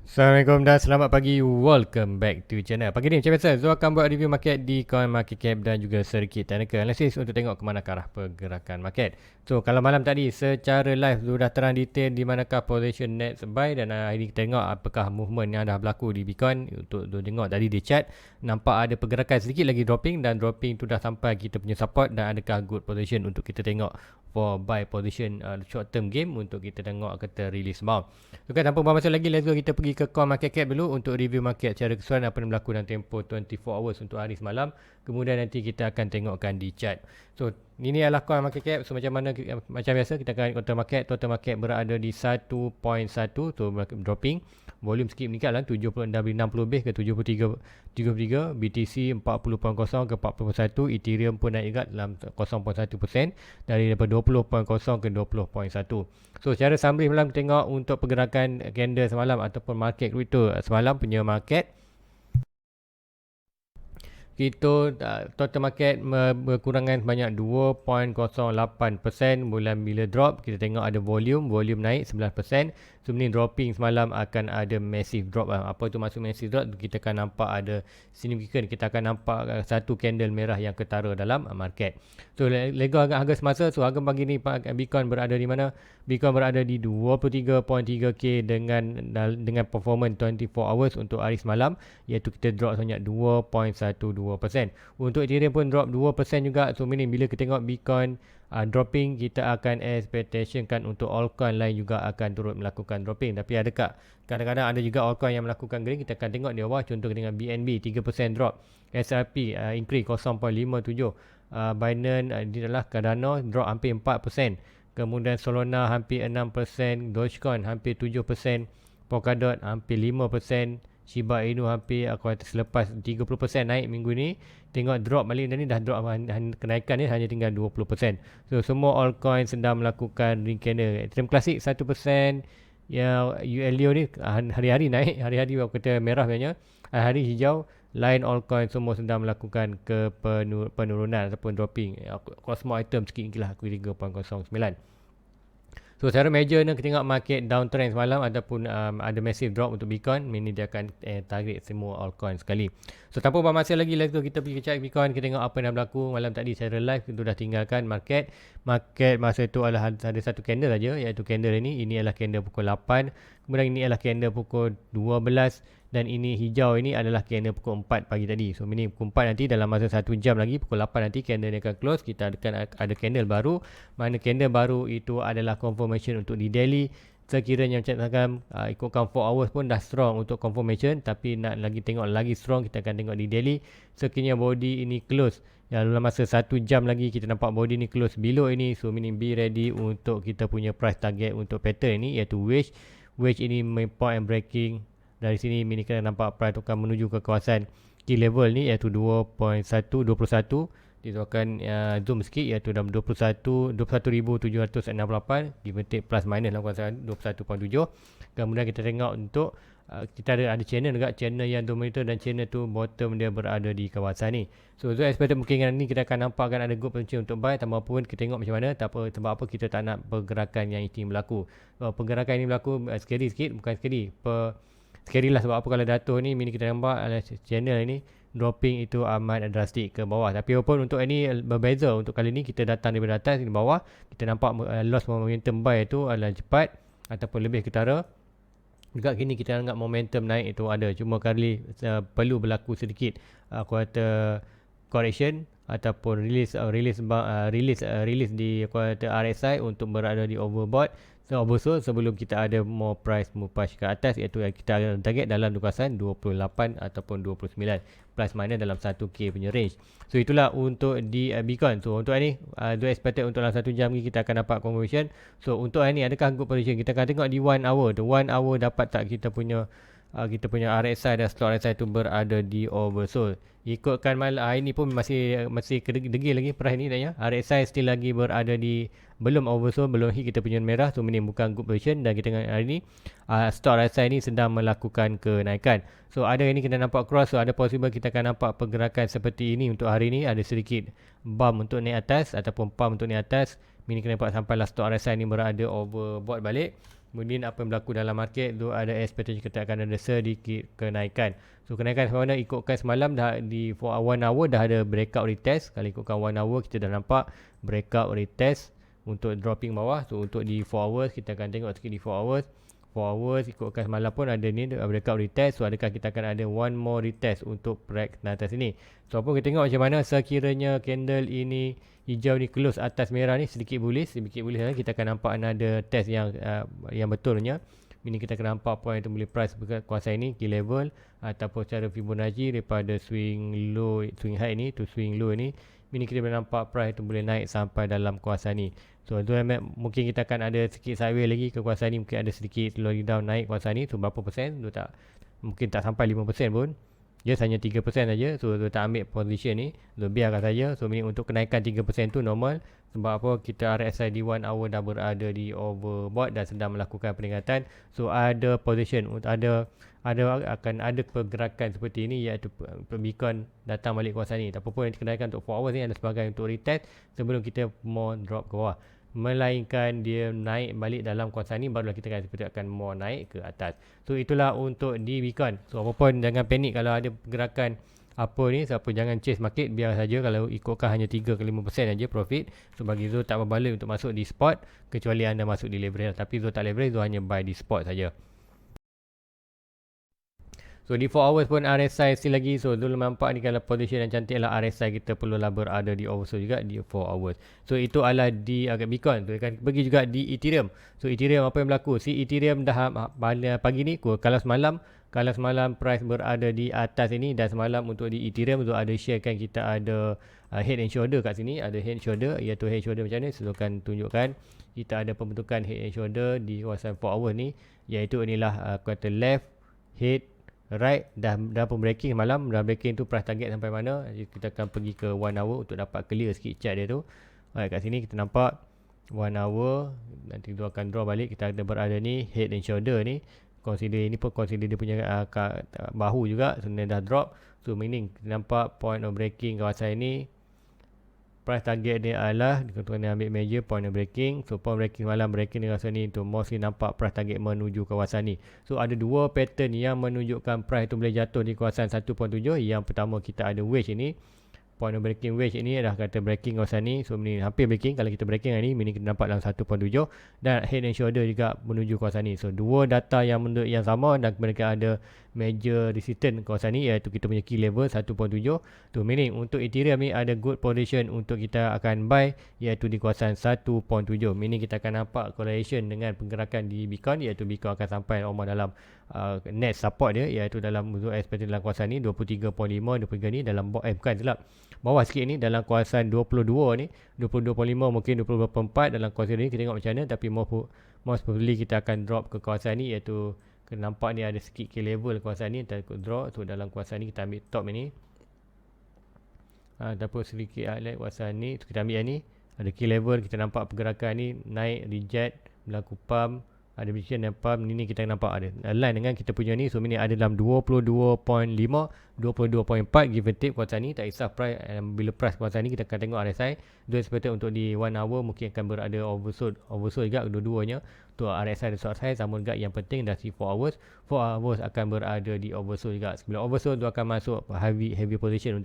Assalamualaikum dan selamat pagi. Welcome back to channel. Pagi ni macam biasa Zul akan buat review market di coin market cap dan juga sedikit technical analysis untuk tengok ke mana arah pergerakan market. So kalau malam tadi secara live Zul dah terang detail di manakah position next buy dan hari ni kita tengok apakah movement yang dah berlaku di Bitcoin. Untuk Zul tengok tadi di chart nampak ada pergerakan sedikit lagi dropping dan dropping tu dah sampai kita punya support dan adakah good position untuk kita tengok for buy position short term game untuk kita tengok kata release bound. So kan tanpa buang masa lagi, let's go kita pergi ke coin market cap dulu untuk review market secara keseluruhan apa yang berlaku dalam tempoh 24 hours untuk hari semalam. Kemudian nanti kita akan tengokkan di chart. So ini adalah coin market cap. So macam mana macam biasa kita akan total market berada di 1.1, so dropping. Volume sikit meningkat lah 76 dari 60 lebih ke 33, BTC 40.0 ke 40.1, Ethereum pun naik juga dalam 0.1% dari daripada 20.0 ke 20.1. So secara summary malam kita tengok untuk pergerakan candle semalam ataupun market crypto semalam punya market, kita total market berkurangan sebanyak 2.08%. Bulan bila drop kita tengok ada volume naik 11%. So ni dropping semalam akan ada massive drop lah. Apa tu maksud massive drop? Kita akan nampak ada significant, kita akan nampak satu candle merah yang ketara dalam market. So lego harga semasa, so harga pagi ni Bitcoin berada di mana? Bitcoin berada di 23.3k dengan performance 24 hours untuk hari semalam, iaitu kita drop sebanyak 2.12%. Untuk Ethereum pun drop 2% juga. So meaning bila kita tengok Bitcoin dropping, kita akan expectation kan untuk altcoin lain juga akan turut melakukan dropping. Tapi adakah kadang-kadang ada juga altcoin yang melakukan green? Kita akan tengok di bawah. Contoh dengan BNB 3% drop, SRP increase 0.57, Binance ini adalah Cardano drop hampir 4%, kemudian Solana hampir 6%, Dogecoin hampir 7%, Polkadot hampir 5%, Shiba Inu hampir selepas 30% naik minggu ni, tengok drop balik dan ni dah drop, kenaikan ni hanya tinggal 20%. So semua altcoin sedang melakukan ring candle. Ethereum Classic 1%, ya ULIO ni hari-hari naik, hari-hari kata merah sebenarnya, hari hijau. Lain altcoin semua sedang melakukan penurunan ataupun dropping. Cosmo item sikit lah, aku 3.09. So secara major ni kita tengok market downtrend semalam ataupun ada massive drop untuk Bitcoin. Ini dia akan target semua altcoin sekali. So tanpa buang masa lagi, let's go kita pergi check Bitcoin. Kita tengok apa yang dah berlaku malam tadi secara live. Kita dah tinggalkan market masa itu adalah ada satu candle saja, iaitu candle ini adalah candle pukul 8. Kemudian ini adalah candle pukul 12 dan ini hijau ini adalah candle pukul 4 pagi tadi. So ini pukul 4 nanti dalam masa 1 jam lagi pukul 8 nanti candle ni akan close. Kita akan ada candle baru. Mana candle baru itu adalah confirmation untuk di daily. Sekiranya macam cakap ikutkan 4 hours pun dah strong untuk confirmation, tapi nak lagi tengok lagi strong kita akan tengok di daily. Sekiranya body ini close dalam masa 1 jam lagi kita nampak body ni close below ini, so meaning be ready untuk kita punya price target untuk pattern ini, iaitu wedge ini point and breaking. Dari sini mini kita nampak price akan menuju ke kawasan key level ni, iaitu 21. Kita akan zoom sikit, iaitu dalam 21,768, give or take plus minus dalam kawasan 21.7. Kemudian kita tengok untuk kita ada channel juga, channel yang dominator dan channel tu bottom dia berada di kawasan ni. So expected mungkin ni kita akan nampak akan ada good potential untuk buy. Tambah apa pun kita tengok macam mana, tak apa, sebab apa kita tak nak pergerakan yang ini berlaku. Pergerakan ini berlaku scary sikit, bukan scary lah, sebab apa kalau dato ni mini kita nampak channel ini dropping itu amat drastik ke bawah. Tapi walaupun untuk ini berbeza, untuk kali ni kita datang daripada atas di bawah, kita nampak loss momentum buy itu adalah cepat ataupun lebih ketara. Juga kini kita anggap momentum naik itu ada, cuma kali perlu berlaku sedikit aku kata correction ataupun release di aku kata RSI untuk berada di overbought, oversold sebelum kita ada more price move push ke atas, iaitu kita ada target dalam kawasan 28 ataupun 29 plus minus dalam 1k punya range. So itulah untuk di Bitcoin. So untuk ini do expected untuk dalam 1 jam ni kita akan dapat confirmation. So untuk ini adakah good position, kita akan tengok di 1 hour tu, 1 hour dapat tak kita punya RSI dan slot RSI itu berada di oversold. Ikutkan hari ni pun masih degil lagi price ni tanya. RSI still lagi berada di belum oversold, belum hit kita punya merah, so ini bukan good position. Dan kita tengok hari ni slot RSI ni sedang melakukan kenaikan. So ada ini kita nampak cross, so ada possible kita akan nampak pergerakan seperti ini untuk hari ni. Ada sedikit bump untuk naik atas ataupun pump untuk naik atas. Ini kena nampak sampai last stop RSI ni berada overbought balik. Kemudian apa yang berlaku dalam market tu ada expectation kita akan ada sedikit kenaikan. So kenaikan sebenarnya ikutkan semalam dah di for 1 hour dah ada breakout retest. Kalau ikutkan 1 hour kita dah nampak breakout retest untuk dropping bawah. So untuk di 4 hours kita akan tengok sikit di 4 hours. 4 hours ikutkan semalam pun ada ni breakout retest. So adakah kita akan ada one more retest untuk break atas ini. So apa kita tengok macam mana sekiranya candle ini hijau ni close atas merah ni sedikit bullish kita akan nampak ada test yang betulnya. Ini kita akan nampak point yang boleh price kuasa ini key level ataupun secara Fibonacci daripada swing high ni to swing low ni. Ini kita boleh nampak price itu boleh naik sampai dalam kuasa ni. So tu mungkin kita akan ada sikit sideways lagi ke kuasa ni, mungkin ada sedikit slowing down naik kuasa ni. So berapa persen tu tak, mungkin tak sampai 5% pun. Just hanya 3% saja. So tu tak ambil position ni. So biarkan saja. So ini untuk kenaikan 3% tu normal. Sebab apa, kita RSI di 1 hour dah berada di overbought dan sedang melakukan peningkatan. So ada position, akan ada pergerakan seperti ini, iaitu Bitcoin datang balik kuasa ni. Tak apa-apa, kenaikan untuk 4 hours ni ada sebagai untuk retest sebelum kita more drop ke bawah. Melainkan dia naik balik dalam kuasa ni, barulah kita akan more naik ke atas. So itulah untuk di Bitcoin. So apapun jangan panik kalau ada pergerakan apa ni, siapa jangan chase market, biar saja. Kalau ikutkan hanya 3 ke 5% saja profit. So bagi Zul tak berbalik untuk masuk di spot kecuali anda masuk di leverage. Tapi Zul tak leverage, Zul hanya buy di spot saja. So di 4 hours pun RSI still lagi. So Zul nampak ni kalau position yang cantik lah, RSI kita perlulah berada di oversold juga di 4 hours. So itu adalah di Bitcoin. So akan pergi juga di Ethereum. So Ethereum apa yang berlaku? Si Ethereum dah pagi ni, kalau semalam price berada di atas ini, dan semalam untuk di Ethereum tu ada share kan, kita ada head and shoulder kat sini. Ada head and shoulder, iaitu head and shoulder macam ni. So akan tunjukkan kita ada pembentukan head and shoulder di kawasan 4 hours ni, iaitu inilah kata left, head, right. Dah pun breaking malam. Dah breaking tu price target sampai mana. Kita akan pergi ke 1 hour untuk dapat clear sikit chart dia tu. Alright, kat sini kita nampak 1 hour. Nanti tu akan draw balik. Kita ada berada ni head and shoulder ni. Consider ini pun consider dia punya bahu juga. So dah drop. So meaning kita nampak point of breaking kawasan ini. Price target dia adalah, kena ambil measure point of breaking. So point breaking malam breaking di kawasan ni, untuk mostly nampak price target menuju kawasan ni. So ada dua pattern yang menunjukkan price tu boleh jatuh di kawasan 1.7. Yang pertama kita ada wedge ini, point of breaking wedge ini adalah kata breaking kawasan ni. So ni hampir breaking. Kalau kita breaking hari ni, kita nampak dalam 1.7, dan head and shoulder juga menuju kawasan ni. So dua data yang sama, dan mereka ada major resistance kawasan ni, iaitu kita punya key level 1.7. Tu meaning untuk Ethereum ni ada good position untuk kita akan buy, iaitu di kawasan 1.7. Meaning kita akan nampak correlation dengan pergerakan di Bitcoin, iaitu Bitcoin akan sampai dalam net support dia, iaitu dalam expected dalam kawasan ni 23.5, 23 ni dalam bukan silap, bawah sikit ni dalam kawasan 22 ni, 22.5 mungkin 22.4 dalam kawasan ni. Kita tengok macam mana, tapi most probably kita akan drop ke kawasan ni, iaitu kena nampak ni ada sikit key level kawasan ni, kita ikut draw. So dalam kawasan ni kita ambil top ni, ataupun sedikit highlight kawasan ni. So kita ambil yang ni, ada key level, kita nampak pergerakan ni naik, reject, berlaku pump, ada position dan pump. Ni kita nampak ada align dengan kita punya ni. So ini ada dalam 22.5, 22.4 give and take kawasan ni. Tak kisah price, bila price kawasan ni kita akan tengok RSI. Dia expected untuk di 1 hour mungkin akan berada oversold juga kedua-duanya. Tu RSI dan short size sama juga. Yang penting dah si 4 hours akan berada di oversold juga. Bila oversold tu akan masuk heavy position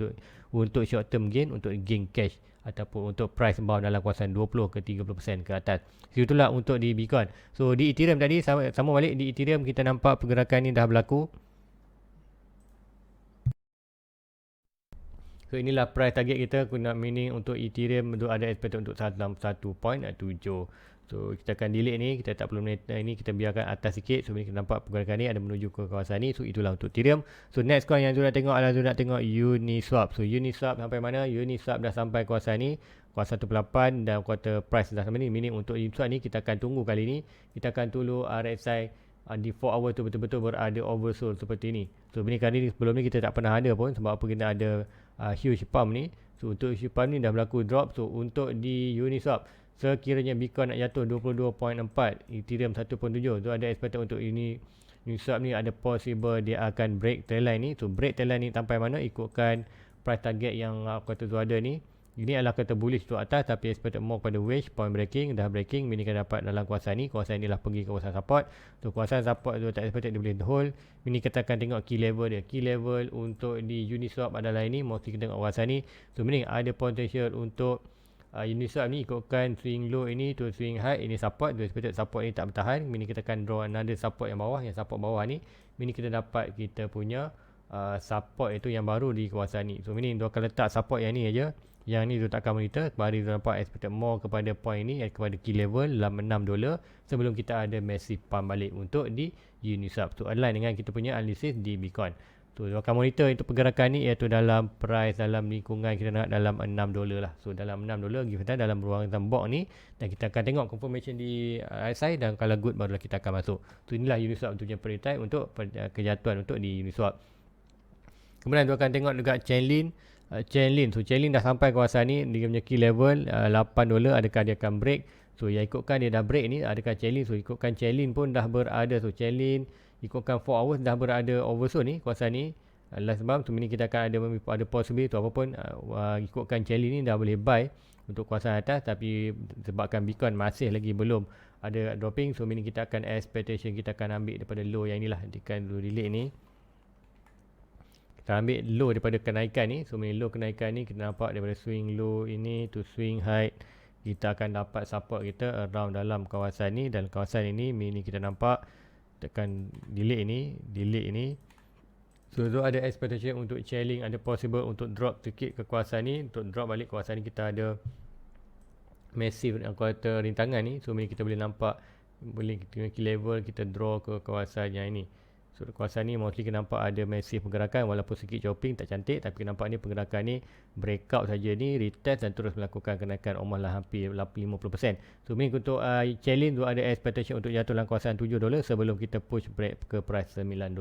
untuk short term gain, untuk gain cash ataupun untuk price bound dalam kawasan 20 ke 30% ke atas. So itulah untuk di Bitcoin. So di Ethereum tadi sama balik, di Ethereum kita nampak pergerakan ni dah berlaku. So inilah price target kita, guna meaning untuk Ethereum untuk ada expected untuk 1.7. So kita akan delete ni, kita tak perlu ini, kita biarkan atas sikit. So kita nampak pergerakan ni ada menuju ke kawasan ni. So itulah untuk Ethereum. So next coin yang Zul nak tengok adalah Zul nak tengok Uniswap. So Uniswap sampai mana? Uniswap dah sampai kawasan ni, kawasan 1.8, dan kuarter price dah sampai ni. Meaning untuk Uniswap ni kita akan tunggu kali ni, kita akan tunggu RSI di 4 hour tu betul-betul berada oversold seperti ni. So ini kali ni, sebelum ni kita tak pernah ada pun, sebab apa kita ada huge pump ni. So untuk huge pump ni dah berlaku drop. So untuk di Uniswap, sekiranya Bitcoin nak jatuh 22.4, Ethereum 1.7, tu ada expected untuk Uniswap ni ada possible dia akan break trendline ni. So break trendline ni sampai mana ikutkan price target yang kata tu ada ni, Ini adalah kata bullish untuk atas, tapi expected more pada wedge, point breaking, dah breaking, mini akan dapat dalam kawasan ni. Kawasan ni lah pergi ke kawasan support. So kawasan support tu tak expected dia boleh hold. Mini kita akan tengok key level dia. Key level untuk di Uniswap adalah ini, mesti kita tengok kawasan ni. So mini ada potential untuk Uniswap ni ikutkan swing low ini to swing high. Ini support, so expected support ni tak bertahan. Mini kita akan draw another support yang bawah, yang support bawah ni. Mini kita dapat kita punya support itu yang baru di kawasan ni. So mini dia akan letak support yang ni aja. Yang ni tu takkan monitor. Mari tu nampak expected more kepada point ni, kepada key level dalam $6 sebelum kita ada massive pump balik untuk di Uniswap. So align dengan kita punya analisis di Bitcoin. So dia akan monitor itu pergerakan ni iaitu dalam price dalam lingkungan kita nak dalam $6 lah. So dalam $6 kita dalam ruang box ni, dan kita akan tengok confirmation di RSI, dan kalau good barulah kita akan masuk. So inilah Uniswap punya peritype untuk kejatuhan untuk di Uniswap. Kemudian tu akan tengok juga Chainlink. So Chainlink dah sampai kawasan ni, dia punya key level $8, adakah dia akan break. So yang ikutkan dia dah break ni, adakah Chainlink. So ikutkan Chainlink pun dah berada. So Chainlink ikutkan 4 hours dah berada oversold ni kawasan ni. Last sebab tu ni kita akan ada possibility tu apapun ikutkan Chainlink ni dah boleh buy untuk kawasan atas, tapi sebabkan Bitcoin masih lagi belum ada dropping, so ini kita akan expectation kita akan ambil daripada low yang inilah, tekan dulu delete ni. Kita ambil low daripada kenaikan ni. So low kenaikan ni kita nampak daripada swing low ini to swing high, kita akan dapat support kita around dalam kawasan ni. Dan kawasan ini kita nampak tekan delete ini. So tu ada expectation untuk Chainlink ada possible untuk drop sikit ke kawasan ni. Untuk drop balik kawasan ni kita ada massive kuartal rintangan ni. So kita boleh nampak, boleh kita key level kita draw ke kawasan yang ini. So kawasan ni mostly kita nampak ada massive pergerakan, walaupun sikit chopping tak cantik, tapi kita nampak ni pergerakan ni breakout saja ni, retest dan terus melakukan kenaikan almost lah hampir 50%. So ni untuk Chainlink tu ada expectation untuk jatuh dalam kawasan $7 sebelum kita push break ke price $9.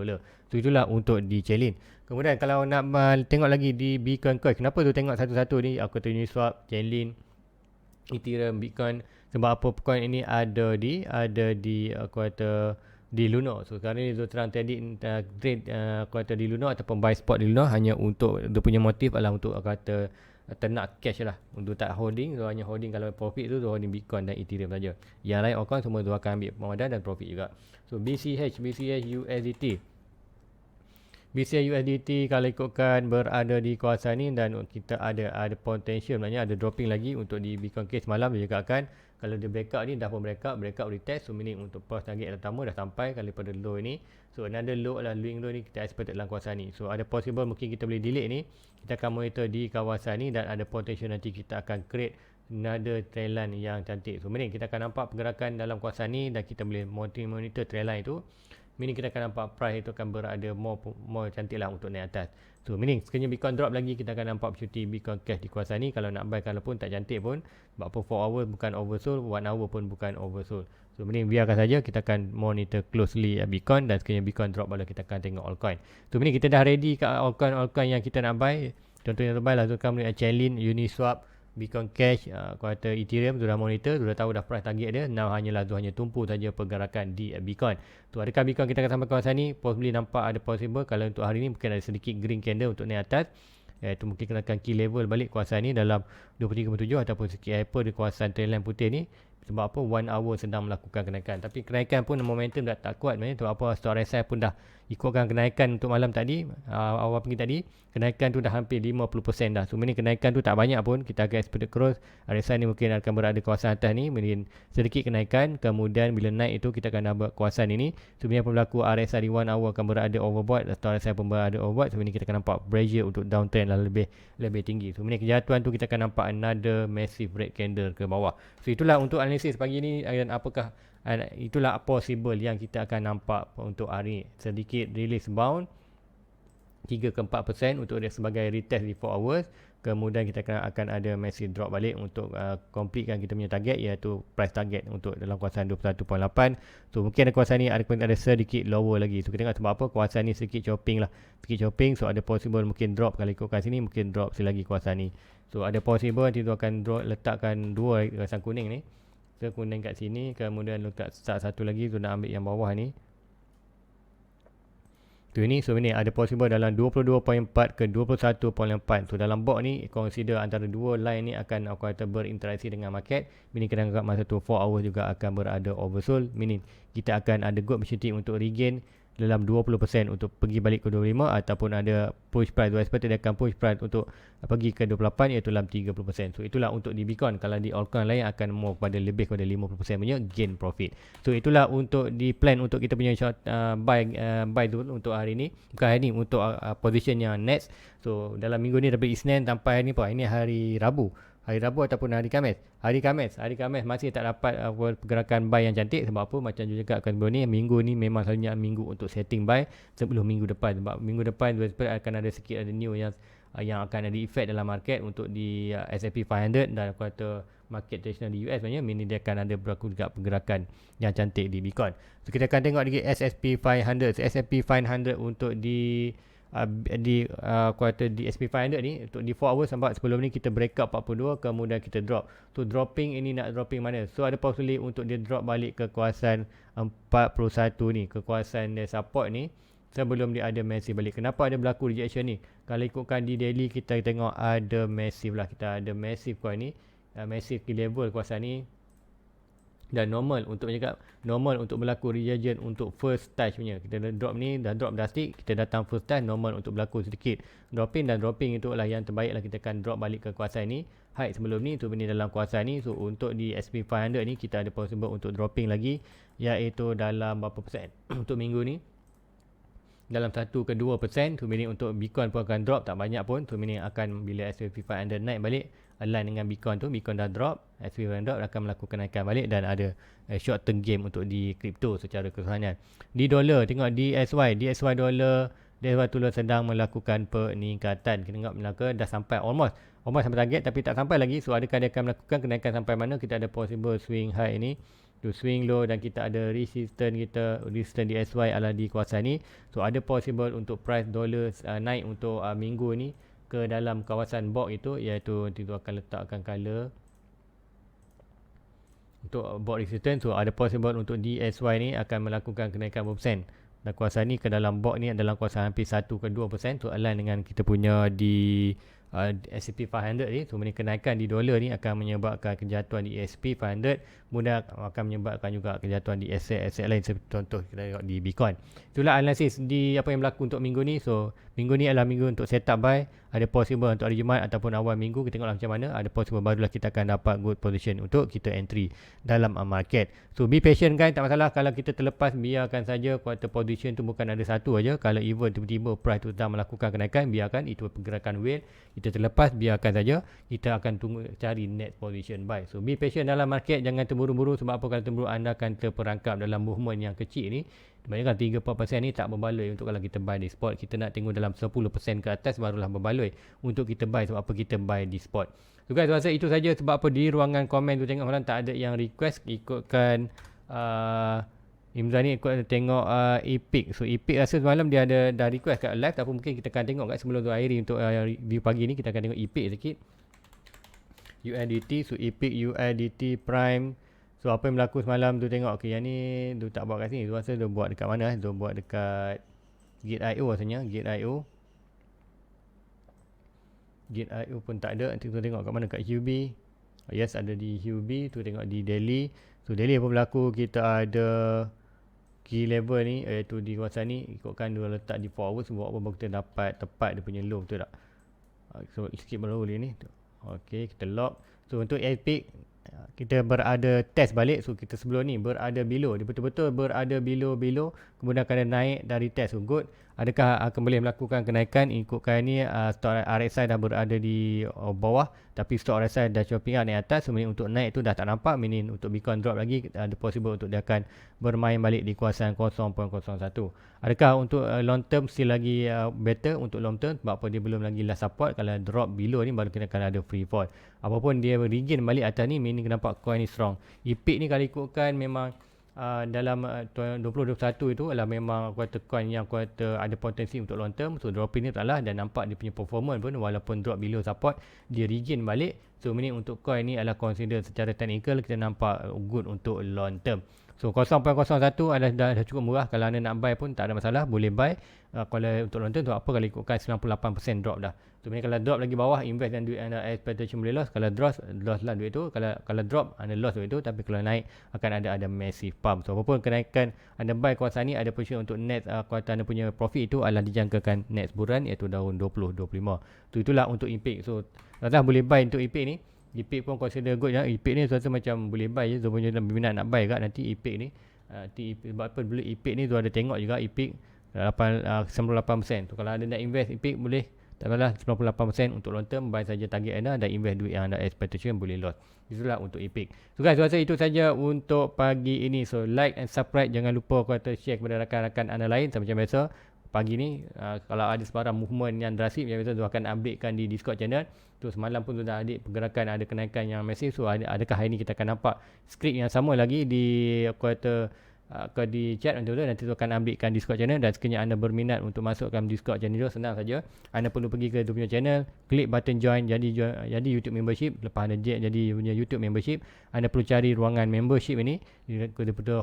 So itulah untuk di Chainlink. Kemudian kalau nak tengok lagi di Bitcoin Cash, kenapa tu tengok satu-satu ni, aku kata Uniswap, Chainlink, Ethereum, Bitcoin, sebab apa coin ini ada di aku kata di Luno. So sekarang ni Zul terang trade kuartal di Luno ataupun buy spot di Luno hanya untuk dia punya motif adalah untuk kata ternak cash lah, untuk tak holding. So hanya holding, kalau profit tu holding Bitcoin dan Ethereum saja. Yang lain account semua tu akan ambil pemadan dan profit juga. So BCH USDT kalau ikutkan berada di kawasan ni, dan kita ada potential, maknanya ada dropping lagi untuk di Bitcoin Cash malam. Dia juga akan, kalau dia breakout ni dah pun breakout retest. So meaning untuk price target pertama dah sampai kali pada low ni. So another low lah, lowing low ni kita expect dalam kawasan ni. So ada possible mungkin kita boleh delete ni, kita akan monitor di kawasan ni, dan ada potential nanti kita akan create another trendline yang cantik. So meaning kita akan nampak pergerakan dalam kawasan ni, dan kita boleh monitor trendline itu. Meaning kita akan nampak price itu akan berada more cantik lah untuk naik atas. So meaning sekiranya Bitcoin drop lagi, kita akan nampak opportunity Bitcoin Cash di kawasan ni. Kalau nak buy, kalau pun tak cantik pun, sebab apa 4 hour bukan oversold, 1 hour pun bukan oversold. So meaning biarkan saja, kita akan monitor closely Bitcoin, dan sekiranya Bitcoin drop, baru kita akan tengok altcoin. So meaning kita dah ready ke altcoin yang kita nak buy. Contohnya terbaik lah, so kami Chainlink, Uniswap, Bitcoin Cash, kuartal Ethereum sudah monitor, sudah tahu dah price target dia. Now hanya tumpu saja pergerakan di Bitcoin. Tu adakah Bitcoin kita akan sampai kawasan ni? Possibly nampak ada possible. Kalau untuk hari ni mungkin ada sedikit green candle untuk naik atas. Iaitu mungkin kena akan key level balik kawasan ni dalam 23.7 ataupun sikit hyper di kawasan trendline putih ni. Sebab apa 1 hour sedang melakukan kenaikan. Tapi kenaikan pun momentum dah tak kuat. Sebab apa stock RSI pun dah ikutkan kenaikan untuk malam tadi, awal pagi tadi, kenaikan tu dah hampir 50% dah. So ini kenaikan tu tak banyak pun, kita akan expect cross. RSI ni mungkin akan berada kawasan atas ni, mungkin sedikit kenaikan. Kemudian bila naik itu kita akan dapat kawasan ini. So bila berlaku RSI di 1 hour akan berada overbought, stock RSI pun berada overbought. So ini kita akan nampak pressure untuk downtrend lah lebih tinggi. So ini kejatuhan tu kita akan nampak another massive red candle ke bawah. So itulah untuk analisis pagi ni, dan apakah itulah possible yang kita akan nampak untuk hari ni. Sedikit release bound 3-4% untuk dia sebagai retest di 4 hours. Kemudian kita akan ada massive drop balik untuk completekan kita punya target, iaitu price target untuk dalam kawasan 21.8. So mungkin ada kawasan ni ada sedikit lower lagi. So kita tengok sebab apa kawasan ni sedikit chopping lah, so ada possible mungkin drop. Kalau ikutkan sini mungkin drop selagi kawasan ni. So ada possible nanti tu akan drop, letakkan dua kawasan kuning ni, so kuning kat sini, kemudian letak start satu lagi tu nak ambil yang bawah ni. Tu ini, so ini ada possible dalam 22.4 ke 21.4. So dalam box ni consider antara dua line ni akan aku kata berinteraksi dengan market, meaning kadang-kadang masa tu 4 hours juga akan berada oversold, meaning kita akan ada good opportunity untuk regain dalam 20% untuk pergi balik ke 25, ataupun ada push price, expected dia akan push price untuk pergi ke 28 iaitu dalam 30%. So itulah untuk di Bitcoin. Kalau di altcoin lain akan more kepada lebih kepada 50% punya gain profit. So itulah untuk di plan untuk kita punya short buy dulu untuk hari ni. Bukan hari ni, untuk position yang next. So dalam minggu ni daripada Isnin sampai hari ni apa? Ini hari Rabu. Hari Rabu ataupun hari Khamis. Hari Khamis masih tak dapat pergerakan buy yang cantik. Sebab apa? Macam juga cakapkan sebelum ni, minggu ni memang selalunya minggu untuk setting buy sebelum minggu depan. Sebab minggu depan akan ada sikit ada new yang akan ada effect dalam market untuk di S&P 500 dan aku kata market tradisional di US sebenarnya, meaning dia akan ada berlaku juga pergerakan yang cantik di Bitcoin. So kita akan tengok lagi S&P 500. So, S&P 500 untuk di kuartal di S&P 500 ni untuk di 4 hours, sebab sebelum ni kita break up 42 kemudian kita drop. So dropping ini nak dropping mana? So ada possibility untuk dia drop balik ke kawasan 41 ni, ke kawasan dia support ni sebelum dia ada massive balik. Kenapa ada berlaku rejection ni? Kalau ikutkan di daily kita tengok ada massive lah, kita ada massive coin ni, massive key level kawasan ni. Dan normal untuk bercakap, normal untuk berlaku rejection untuk first touch punya. Kita drop ni, dah drop drastic, kita datang first touch, normal untuk berlaku sedikit dropping, dan dropping itu adalah yang terbaik lah, kita akan drop balik ke kawasan ni. Height sebelum ni tu benda dalam kawasan ni. So untuk di S&P 500 ni kita ada possible untuk dropping lagi, iaitu dalam berapa persen untuk minggu ni, dalam 1 ke 2%. Tu meaning untuk Bitcoin pun akan drop tak banyak pun. Tu meaning akan bila S&P 500 naik balik align dengan Bitcoin tu, Bitcoin dah drop, S&P 500 akan melakukan kenaikan balik, dan ada short term game untuk di crypto secara keseluruhan. Di dolar, tengok DXY dolar, DXY dolar sedang melakukan peningkatan. Kita tengok Melaka dah sampai almost sampai target tapi tak sampai lagi. So adakah dia akan melakukan kenaikan sampai mana? Kita ada possible swing high ini to swing low, dan kita ada resistance DXY adalah di kawasan ni. So ada possible untuk price dolar naik untuk minggu ni ke dalam kawasan box itu, iaitu itu akan letakkan color untuk box resistance. So ada possible untuk DXY ni akan melakukan kenaikan berapa persen dan kawasan ni ke dalam box ni dalam kawasan hampir 1 ke 2%. So align dengan kita punya di S&P 500 ni. So kenaikan di dolar ni akan menyebabkan kejatuhan di S&P 500, mudah akan menyebabkan juga kejatuhan di aset lain, seperti contoh kita tengok di Bitcoin. Itulah analisis di apa yang berlaku untuk minggu ni. So minggu ni adalah minggu untuk setup buy. Ada possible untuk hari Jumaat ataupun awal minggu, kita tengoklah macam mana. Ada possible barulah kita akan dapat good position untuk kita entry dalam market. So be patient guys, tak masalah kalau kita terlepas, biarkan saja. Quarter position tu bukan ada satu aja. Kalau even tiba-tiba price tu sedang melakukan kenaikan, biarkan itu pergerakan whale. Kita terlepas, biarkan saja. Kita akan tunggu cari net position buy. So be patient dalam market, jangan terburu-buru. Sebab apa? Kalau terburu anda akan terperangkap dalam movement yang kecil ni. Bayangkan 3-4% ni tak berbaloi untuk kalau kita buy di spot. Kita nak tengok dalam 10% ke atas barulah berbaloi untuk kita buy. Sebab apa kita buy di spot. So guys, rasa itu saja. Sebab apa di ruangan komen tu tengok malam tak ada yang request ikutkan Imran ni ikut tengok Epic. So Epic rasa semalam dia ada dah request kat live, tapi mungkin kita akan tengok kat sebelum tu akhiri untuk review pagi ni. Kita akan tengok Epic sikit. USDT, so Epic USDT Prime. So apa yang berlaku semalam tu tengok. Okay, yang ni dia tak buat kat sini. Dia rasa dia buat dekat mana? Dia buat dekat Gate.io rasanya. Gate.io pun tak ada. Nanti kita tengok kat mana, kat Huobi. Yes, ada di Huobi. Tu tengok di daily. So daily apa berlaku, kita ada key level ni, iaitu di kawasan ni. Ikutkan dia letak di 4 hours. Buat apa baru kita dapat tepat dia punya low, betul tak? So skip dulu ni. Okay, kita lock. So untuk Epic, kita berada test balik. So kita sebelum ni berada below, dia betul-betul berada below, kemudian akan naik dari test. So good. Adakah akan boleh melakukan kenaikan? Ikutkan ni stock RSI dah berada di bawah, tapi stock RSI dah chopping out naik atas. So untuk naik tu dah tak nampak, meaning untuk Bitcoin drop lagi ada possible untuk dia akan bermain balik di kawasan 0.01. Adakah untuk long term still lagi better untuk long term? Sebab apa? Dia belum lagi last support. Kalau drop below ni baru kita akan ada free fall. Apapun dia regain balik atas ni, meaning nampak coin ni strong. Epic ni kalau ikutkan memang dalam 2021 itu adalah memang kuartal coin yang kuartal ada potensi untuk long term. So dropping ni taklah, dan nampak dia punya performance pun walaupun drop below support, dia regain balik. So meaning untuk coin ni adalah consider secara technical kita nampak good untuk long term. So 0.01 dah cukup murah. Kalau anda nak buy pun tak ada masalah, boleh buy. Kalau untuk long term tu apa, kalau ikutkan 98% drop dah. So kalau drop lagi bawah, invest dan duit anda expectation boleh loss. Kalau loss lah duit tu. Kalau drop anda loss duit tu, tapi kalau naik akan ada massive pump. So apapun kenaikan anda buy kawasan ni, ada position untuk net kuartal anda punya profit itu adalah dijangkakan net sebulan, iaitu tahun 2025. Itulah untuk IPIC. So dah boleh buy untuk IPIC ni. IPIC pun consider good ya. IPIC ni rasa macam boleh buy je. So punya berminat nak buy kat nanti IPIC ni. Sebab apa dulu IPIC ni tu ada tengok juga IPIC 98%. So kalau anda nak invest IPIC boleh, tak apalah, 98% untuk long term, buy saja target anda dan invest duit yang anda expectation boleh loss. Itulah untuk IPIC. So guys, rasa itu saja untuk pagi ini. So like and subscribe, jangan lupa kata share kepada rakan-rakan anda lain. Macam biasa pagi ni kalau ada sebarang movement yang drastik, macam biasa tu akan updatekan di Discord channel. Tu semalam pun sudah ada pergerakan, ada kenaikan yang masif. So adakah hari ni kita akan nampak skrip yang sama lagi di di chat nanti tu akan updatekan Discord channel. Dan sekiranya anda berminat untuk masukkan Discord channel tu, senang saja. Anda perlu pergi ke dia punya channel, klik button join, jadi YouTube membership. Lepas anda jadi punya YouTube membership, anda perlu cari ruangan membership ini di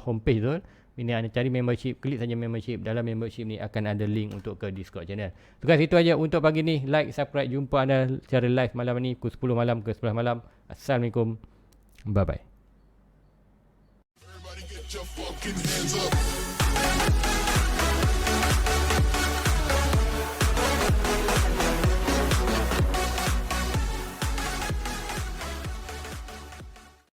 homepage tu. Ini anda cari membership, klik saja membership. Dalam membership ni akan ada link untuk ke Discord channel. So guys, itu aja untuk pagi ni. Like, subscribe. Jumpa anda secara live malam ni pukul 10 malam ke 11 malam. Assalamualaikum. Bye bye. Everybody get your fucking hands up.